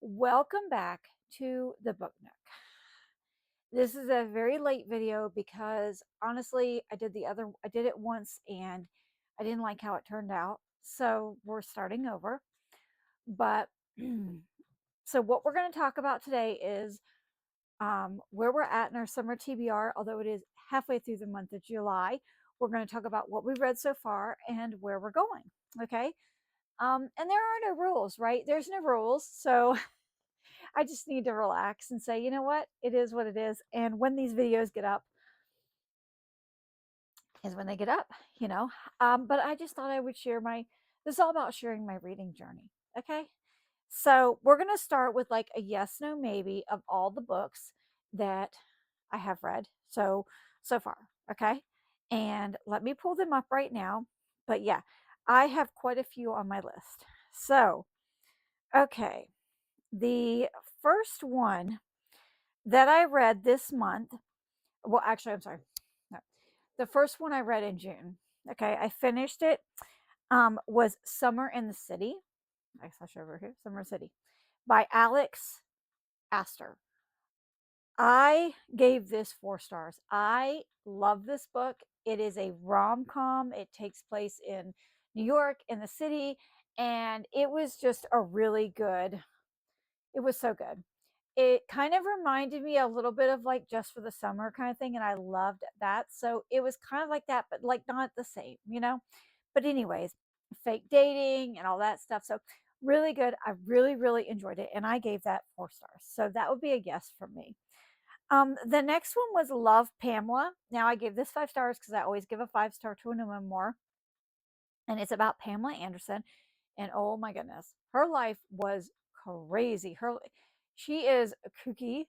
Welcome back to the Book Nook. This is a very late video because honestly, I did it once and I didn't like how it turned out. So we're starting over. But so what we're going to talk about today is where we're at in our summer TBR, although it is halfway through the month of July. We're going to talk about what we've read so far and where we're going. Okay. And there are no rules, right? There's no rules. So I just need to relax and say, you know what? It is what it is. And when these videos get up is when they get up, you know. But I just thought I would share this is all about sharing my reading journey. Okay. So we're going to start with like a yes, no, maybe of all the books that I have read so far. Okay. And let me pull them up right now. But yeah, I have quite a few on my list. So, okay. The first one that I read this month, well, actually, I'm sorry. No. The first one I read in June. Okay, I finished it. Was Summer in the City. I slash over here, Summer City, by Alex Astor. I gave this 4 stars. I love this book. It is a rom-com. It takes place in New York, in the city, and it was just a really good. It was so good. It kind of reminded me a little bit of like Just for the Summer kind of thing, and I loved that. So it was kind of like that, but like not the same, you know? But anyways, fake dating and all that stuff. So really good. I really, really enjoyed it. And I gave that 4 stars. So that would be a yes from me. The next one was Love Pamela. Now I gave this 5 stars because I always give a 5 star to a new memoir. And it's about Pamela Anderson. And oh my goodness, her life was crazy. She is kooky.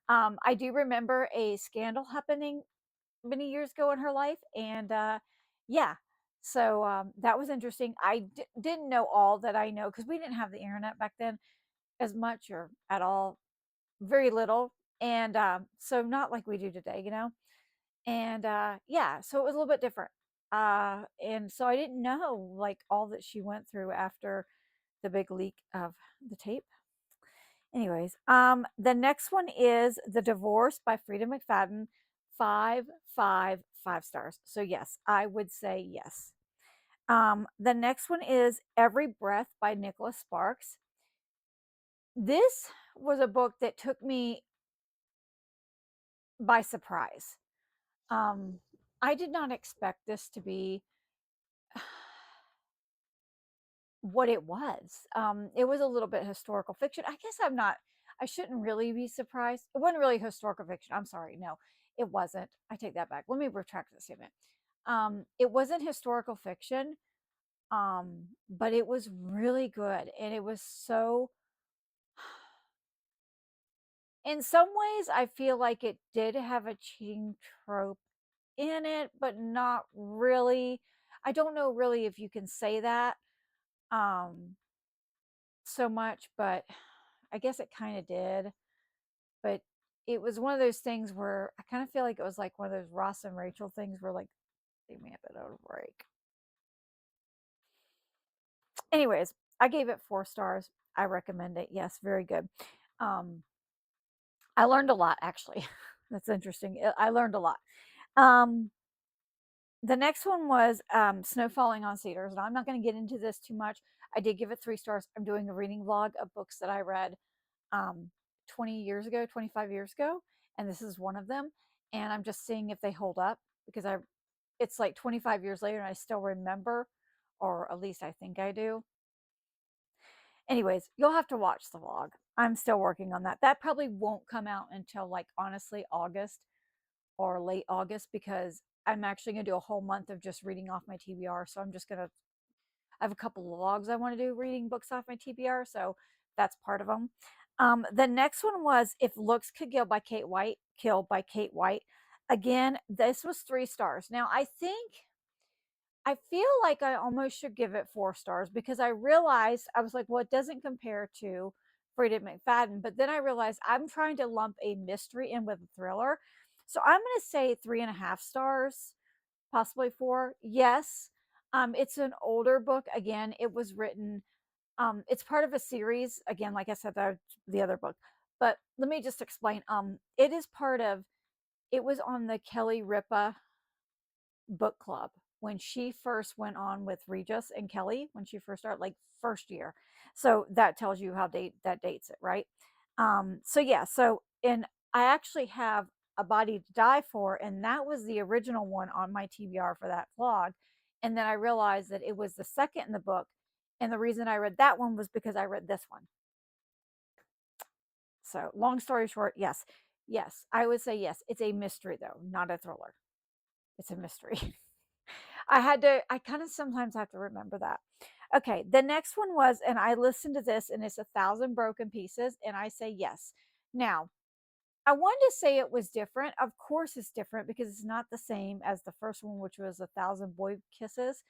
I do remember a scandal happening many years ago in her life, and yeah, so that was interesting. Didn't know all that I know because we didn't have the internet back then as much or at all, very little, and so not like we do today, you know. And yeah, so it was a little bit different. And so I didn't know like all that she went through after the big leak of the tape. Anyways, the next one is The Divorce by Frida McFadden. 5 stars. So yes, I would say yes. The next one is Every Breath by Nicholas Sparks. This was a book that took me by surprise. Um, I did not expect this to be what it was. It was a little bit historical fiction. I guess I shouldn't really be surprised. It wasn't really historical fiction. I'm sorry. No, it wasn't. I take that back. Let me retract that statement. It wasn't historical fiction, but it was really good. And it was so, in some ways, I feel like it did have a cheating trope in it, but not really. I don't know really if you can say that. So much, but I guess it kind of did. But it was one of those things where I kind of feel like it was like one of those Ross and Rachel things where like they may have been out of break. Anyways, I gave it 4 stars. I recommend it. Yes, very good. Um, I learned a lot actually. That's interesting. I learned a lot. Um, the next one was Snow Falling on Cedars. And I'm not going to get into this too much. I did give it 3 stars. I'm doing a reading vlog of books that I read um, 20 years ago, 25 years ago, and this is one of them. And I'm just seeing if they hold up because it's like 25 years later and I still remember, or at least I think I do. Anyways, you'll have to watch the vlog. I'm still working on that. That probably won't come out until like honestly August or late August because I'm actually going to do a whole month of just reading off my TBR. So I have a couple of vlogs I want to do reading books off my TBR. So that's part of them. The next one was If Looks Could Kill by Kate White. Again, this was 3 stars. Now I feel like I almost should give it 4 stars because I realized I was like, well, it doesn't compare to Frida McFadden. But then I realized I'm trying to lump a mystery in with a thriller. So I'm going to say 3.5 stars, possibly 4. Yes. It's an older book. Again, it was written It's part of a series. Again, like I said, the other book. But let me just explain. It is part of. It was on the Kelly Ripa book club when she first went on with Regis and Kelly when she first started, like first year. So that tells you how that dates it, right? So yeah, so and I actually have A Body to Die For, and that was the original one on my TBR for that vlog. And then I realized that it was the second in the book. And the reason I read that one was because I read this one. So long story short, yes. Yes, I would say yes. It's a mystery though, not a thriller. It's a mystery. I kind of sometimes have to remember that. Okay, the next one was, and I listened to this, and it's 1,000 Broken Pieces, and I say yes. Now, I wanted to say it was different. Of course, it's different because it's not the same as the first one, which was 1,000 Boy Kisses.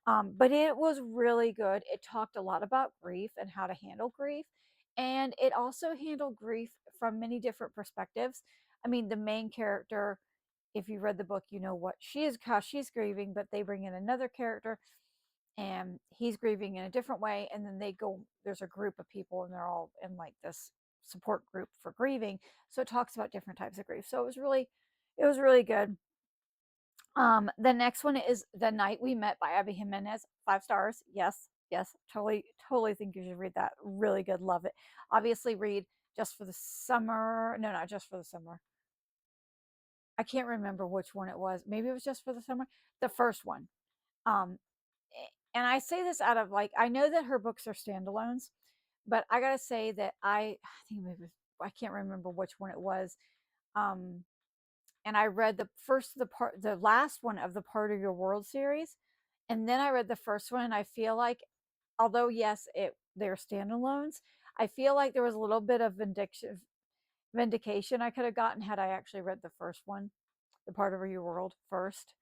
But it was really good. It talked a lot about grief and how to handle grief. And it also handled grief from many different perspectives. I mean, the main character, if you read the book, you know what she is, how she's grieving, but they bring in another character and he's grieving in a different way. And then they go, there's a group of people and they're all in like this support group for grieving. So it talks about different types of grief. So it was really good. The next one is The Night We Met by Abby Jimenez. 5 stars. Yes, yes, totally, totally think you should read that. Really good, love it. Obviously, read Just for the Summer. No, not Just for the Summer. I can't remember which one it was. Maybe it was Just for the Summer. The first one. Um, and I say this out of like I know that her books are standalones, but I gotta say that I think maybe I can't remember which one it was. Um, and I read the last one of the Part of Your World series, and then I read the first one, and I feel like, although yes, they're standalones, I feel like there was a little bit of vindication I could have gotten had I actually read the first one, the Part of Your World first.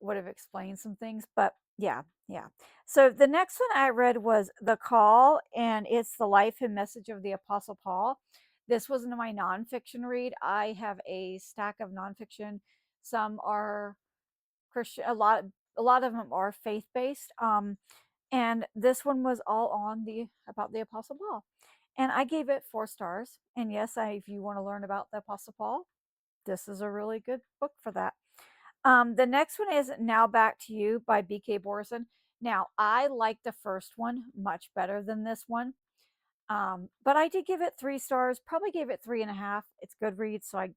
Would have explained some things, but yeah, yeah. So the next one I read was The Call, and it's the life and message of the Apostle Paul. This wasn't my nonfiction read. I have a stack of nonfiction. Some are Christian, a lot of them are faith based. And this one was all on the about the Apostle Paul, and I gave it 4 stars. And yes, if you want to learn about the Apostle Paul, this is a really good book for that. The next one is Now Back to You by B.K. Borison. Now, I like the first one much better than this one. But I did give it 3 stars, probably gave it 3.5. It's Goodreads, so I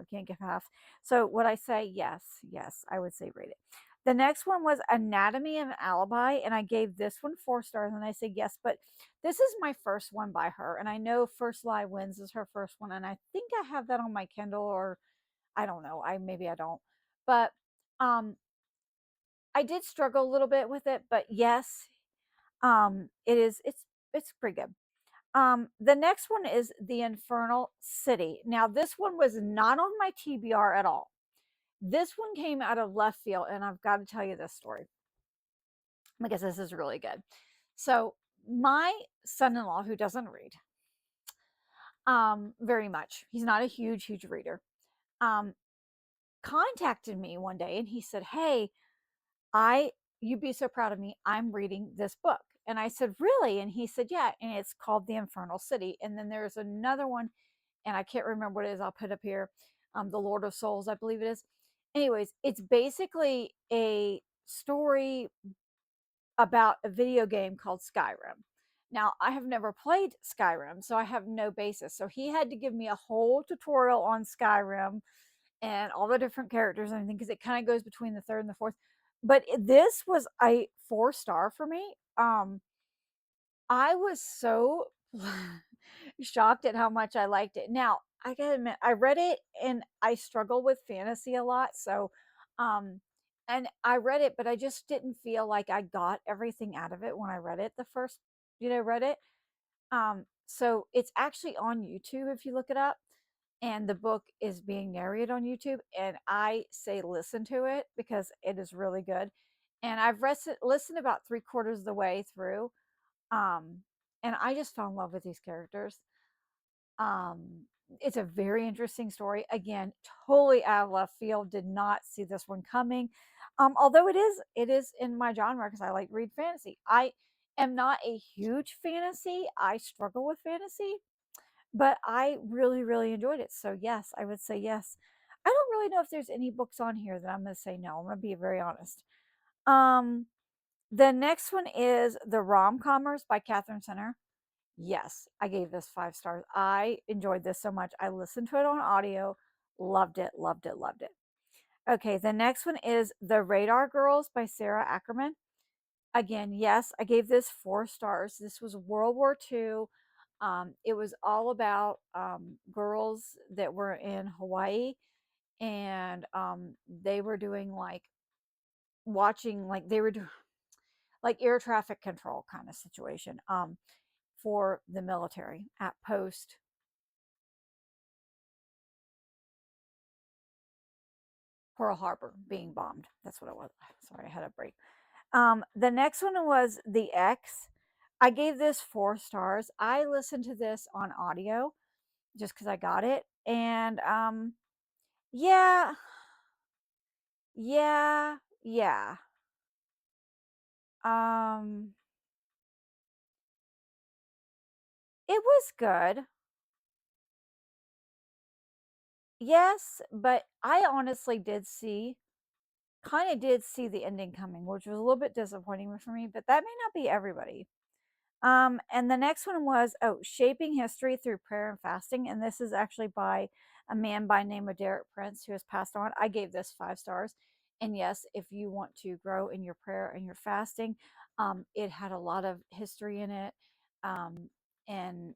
can't give half. So would I say yes? Yes, I would say rate it. The next one was Anatomy of an Alibi, and I gave this one 4 stars, and I say yes, but this is my first one by her, and I know First Lie Wins is her first one, and I think I have that on my Kindle, or I don't know. Maybe I don't. But I did struggle a little bit with it, but yes, it's pretty good. The next one is The Infernal City. Now, this one was not on my TBR at all. This one came out of left field, and I've got to tell you this story because this is really good. So, my son-in-law, who doesn't read very much, he's not a huge reader, um, contacted me one day and he said, "Hey, you'd be so proud of me. I'm reading this book." And I said, "Really?" And he said, "Yeah." And it's called The Infernal City. And then there's another one, and I can't remember what it is. I'll put up here. The Lord of Souls, I believe it is. Anyways, it's basically a story about a video game called Skyrim. Now, I have never played Skyrim, so I have no basis. So he had to give me a whole tutorial on Skyrim and all the different characters and everything because it kind of goes between the third and the fourth. But this was a 4 star for me. I was so shocked at how much I liked it. Now, I gotta admit, I read it and I struggle with fantasy a lot. So, um, and I read it, but I just didn't feel like I got everything out of it when I read it the first, read it. So it's actually on YouTube if you look it up, and the book is being narrated on YouTube. And I say listen to it because it is really good. And I've listened about 3/4 of the way through, um, and I just fell in love with these characters. It's a very interesting story. Again, totally out of left field. Did not see this one coming. Although it is in my genre because I like read fantasy. am not a huge fantasy. I struggle with fantasy, but I really, really enjoyed it. So yes, I would say yes. I don't really know if there's any books on here that I'm going to say no. I'm going to be very honest. Um, the next one is The Rom-Commers by Catherine Center. Yes, I gave this 5 stars. I enjoyed this so much. I listened to it on audio, loved it, loved it, loved it. Okay, the next one is The Radar Girls by Sarah Ackerman. Again, yes, I gave this 4 stars. This was World War II. It was all about girls that were in Hawaii, and they were doing like watching, like they were doing like air traffic control kind of situation for the military at post Pearl Harbor being bombed. That's what it was. Sorry, I had a break. The next one was The X. I gave this 4 stars. I listened to this on audio just because I got it. And yeah, yeah. Um, it was good. Yes, but I honestly kind of did see the ending coming, which was a little bit disappointing for me, but that may not be everybody. And the next one was Shaping History Through Prayer and Fasting, and this is actually by a man by name of Derek Prince who has passed on. I gave this 5 stars, and yes, if you want to grow in your prayer and your fasting, it had a lot of history in it, um, and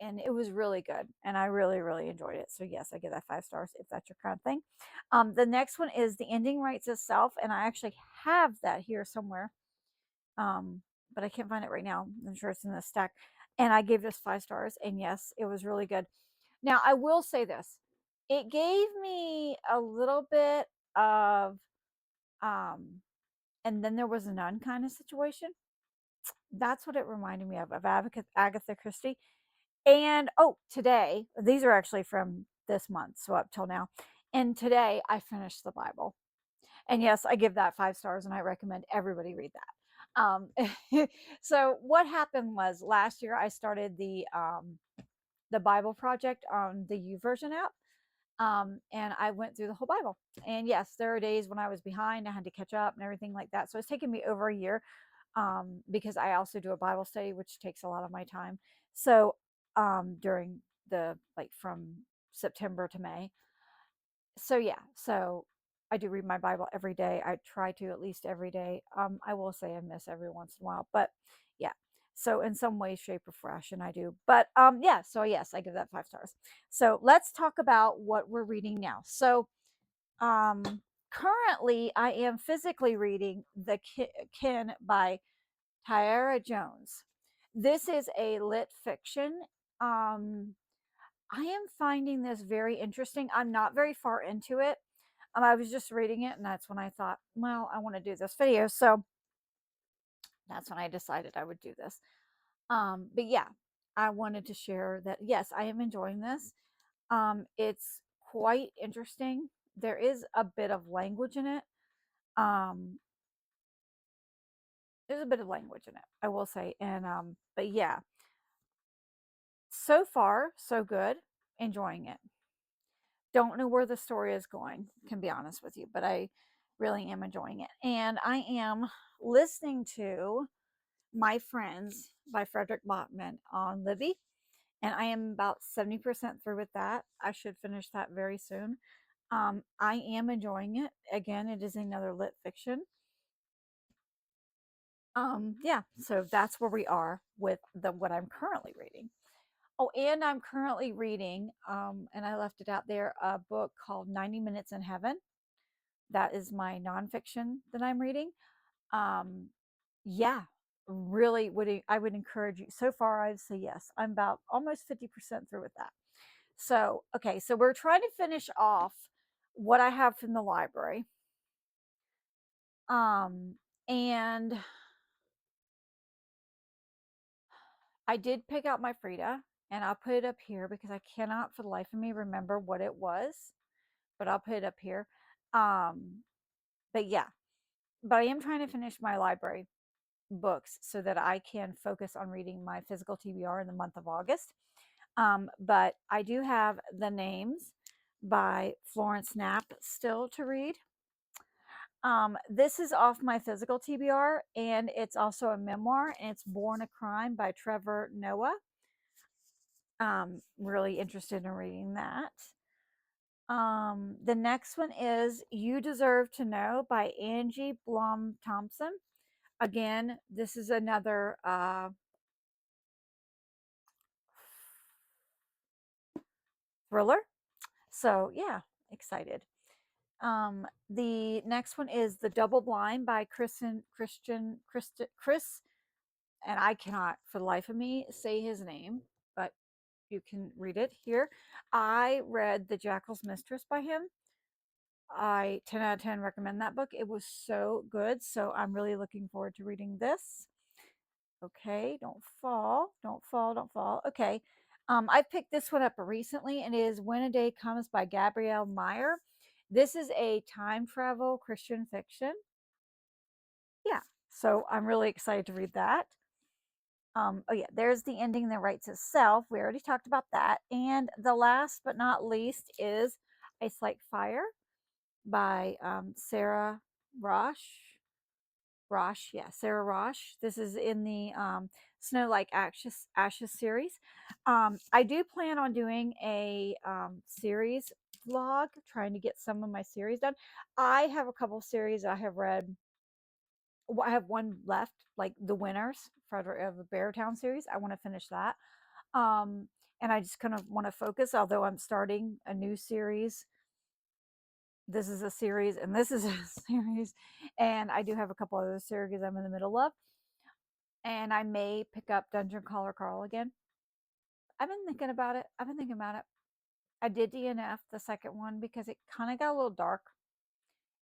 it was really good, and I really really enjoyed it. So yes, I give that 5 stars if that's your kind of thing. The next one is The Ending Writes Itself, and I actually have that here somewhere, um, but I can't find it right now. I'm sure it's in the stack. And I gave this 5 stars, and yes, it was really good. Now, I will say this. It gave me a little bit of um and then there was a nun kind of situation. That's what it reminded me of Agatha Christie. And today, these are actually from this month, so up till now. And today I finished the Bible. And yes, I give that 5 stars, and I recommend everybody read that. So what happened was last year I started the Bible project on the YouVersion app. And I went through the whole Bible. And yes, there are days when I was behind, I had to catch up and everything like that. So it's taken me over a year, because I also do a Bible study, which takes a lot of my time. So during the like from September to May, so yeah, so I do read my Bible every day. I try to at least every day. I will say I miss every once in a while, but yeah. So in some way, shape, or fashion, I do. But yeah. So yes, I give that 5 stars. So let's talk about what we're reading now. So currently, I am physically reading The Kin by Tyara Jones. This is a lit fiction. Um, I am finding this very interesting. I'm not very far into it. I was just reading it, and that's when I thought, well, I want to do this video. So that's when I decided I would do this. But yeah, I wanted to share that, yes, I am enjoying this. It's quite interesting. There is a bit of language in it. Um, there's a bit of language in it, I will say. And but yeah, so far, so good. Enjoying it. Don't know where the story is going, can be honest with you, but I really am enjoying it. And I am listening to My Friends by Frederick Bachman on Libby, and I am about 70% through with that. I should finish that very soon. I am enjoying it. Again, it is another lit fiction. Yeah, so that's where we are with the what I'm currently reading. Oh, and I'm currently reading, and I left it out there, a book called 90 Minutes in Heaven. That is my nonfiction that I'm reading. Um, yeah, really I would encourage you. So far, I'd say yes. I'm about almost 50% through with that. So, okay, so we're trying to finish off what I have from the library. Um, and I did pick out my Frida, and I'll put it up here because I cannot for the life of me remember what it was, but I'll put it up here. But yeah, but I am trying to finish my library. books so that I can focus on reading my physical TBR in the month of August. But I do have The Names by Florence Knapp still to read. This is off my physical TBR, and it's also a memoir, and it's Born a Crime by Trevor Noah. Really interested in reading that. The next one is You Deserve to Know by Angie Blum Thompson. Again, this is another thriller. So yeah, excited. The next one is The Double Blind by Chris, and I cannot for the life of me say his name, but you can read it here. I read The Jackal's Mistress by him. I 10 out of 10 recommend that book. It was so good. So I'm really looking forward to reading this. Okay, don't fall, don't fall, don't fall. Okay. I picked this one up recently, and it is When a Day Comes by Gabrielle Meyer. This is a time travel Christian fiction. Yeah. So I'm really excited to read that. Oh yeah, there's the ending that writes itself. We already talked about that. And the last but not least is Ice Like Fire by Sarah Rosh. Yeah, Sarah Rosh. This is in the Snow Like Ashes series. I do plan on doing a series vlog, trying to get some of my series done. I have a couple series I have read. Well, I have one left, like The Winners Frederick of the Beartown series. I want to finish that. Um, and I just kind of want to focus, although I'm starting a new series. This is a series, and this is a series, and I do have a couple other series I'm in the middle of, and I may pick up Dungeon Caller Carl again. I've been thinking about it. I did DNF the second one because it kind of got a little dark,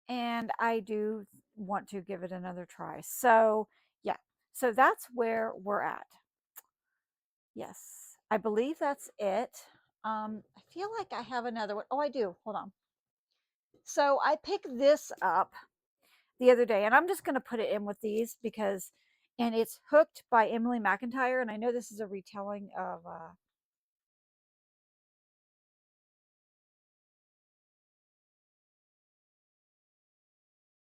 and I do want to give it another try. So, yeah. So that's where we're at. Yes. I believe that's it. I feel like I have another one. Oh, I do. Hold on. So I picked this up the other day, and I'm just going to put it in with these because, and it's Hooked by Emily McIntyre. And I know this is a retelling of